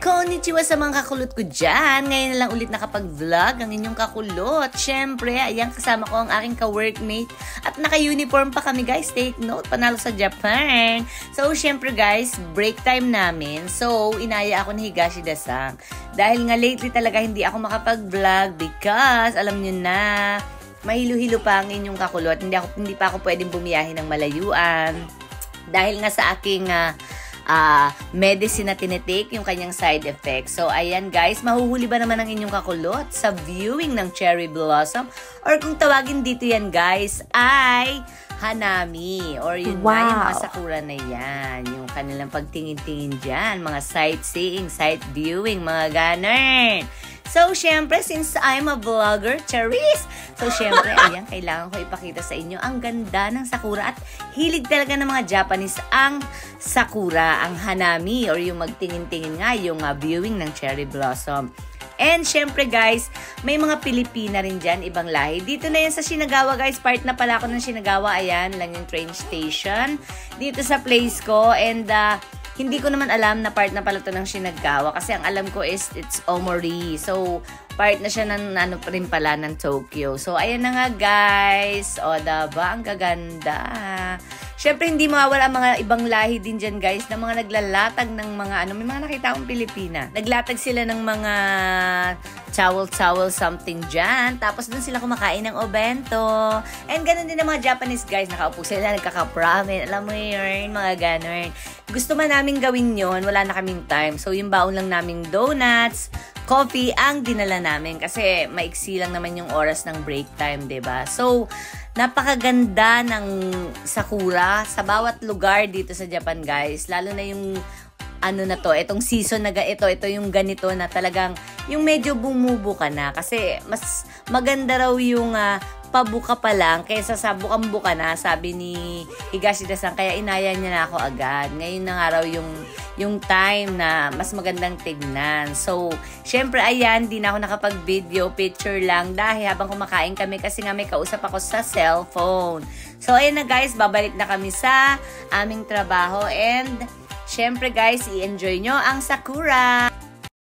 Konnichiwa sa mga kakulot ko dyan. Ngayon na lang ulit nakapag-vlog ang inyong kakulot. Siyempre, ayan, kasama ko ang aking ka-workmate. At naka-uniform pa kami, guys. Take note, panalo sa Japan. So, siyempre, guys, break time namin. So, inaya ako ni Higashida-san. Dahil nga lately talaga hindi ako makapag-vlog because, alam nyo na, mahilo-hilo pa ang inyong kakulot. Hindi pa ako pwedeng bumiyahe ng malayuan. Dahil nga sa aking medicine na tinitake, yung kanyang side effects. So, ayan guys, mahuhuli ba naman ang inyong kakulot sa viewing ng cherry blossom? Or kung tawagin dito yan guys, ay hanami. Or yun nga, yung mga sakura na yan. Yung kanilang pagtingin-tingin dyan. Mga sightseeing, sight viewing, mga ganun. So, syempre, since I'm a vlogger, Charis! So, syempre, ayan, kailangan ko ipakita sa inyo ang ganda ng sakura at hilig talaga ng mga Japanese ang sakura, ang hanami, or yung magtingin-tingin nga, yung viewing ng cherry blossom. And, syempre, guys, may mga Pilipina rin dyan, ibang lahi. Dito na yan sa Shinagawa, guys. Part na pala ako ng Shinagawa. Ayan, lang yung train station. Dito sa place ko. And, hindi ko naman alam na part na pala to ng Shinagawa kasi ang alam ko is it's Omori. So, part na siya ng ano rin pala ng Tokyo. So, ayan na nga guys. O, diba? Ang gaganda. Siyempre, hindi mawawala ang mga ibang lahi din dyan guys na mga naglalatag ng mga ano. May mga nakita akong Pilipina. Naglatag sila ng mga towel something dyan. Tapos dun sila kumakain ng obento. And ganun din ang mga Japanese guys. Nakaupo sila, nagkakapramen. Alam mo yun, mga ganun. Gusto man namin gawin yon, wala na kaming time. So, yung baon lang naming donuts, coffee ang dinala namin. Kasi maiksi lang naman yung oras ng break time, 'di ba? So, napakaganda ng sakura sa bawat lugar dito sa Japan, guys. Lalo na yung ano na to, itong season na ito yung ganito na talagang yung medyo bumubo ka na. Kasi mas maganda raw yung pabuka pa lang kaysa sa bukang-buka na, sabi ni Higashida-san. Kaya inaya niya na ako agad. Ngayon na nga raw yung time na mas magandang tignan. So, syempre, ayan, di na ako nakapag-video, picture lang dahil habang kumakain kami kasi nga may kausap ako sa cellphone. So, ayan na guys, babalik na kami sa aming trabaho and syempre guys, i-enjoy nyo ang sakura.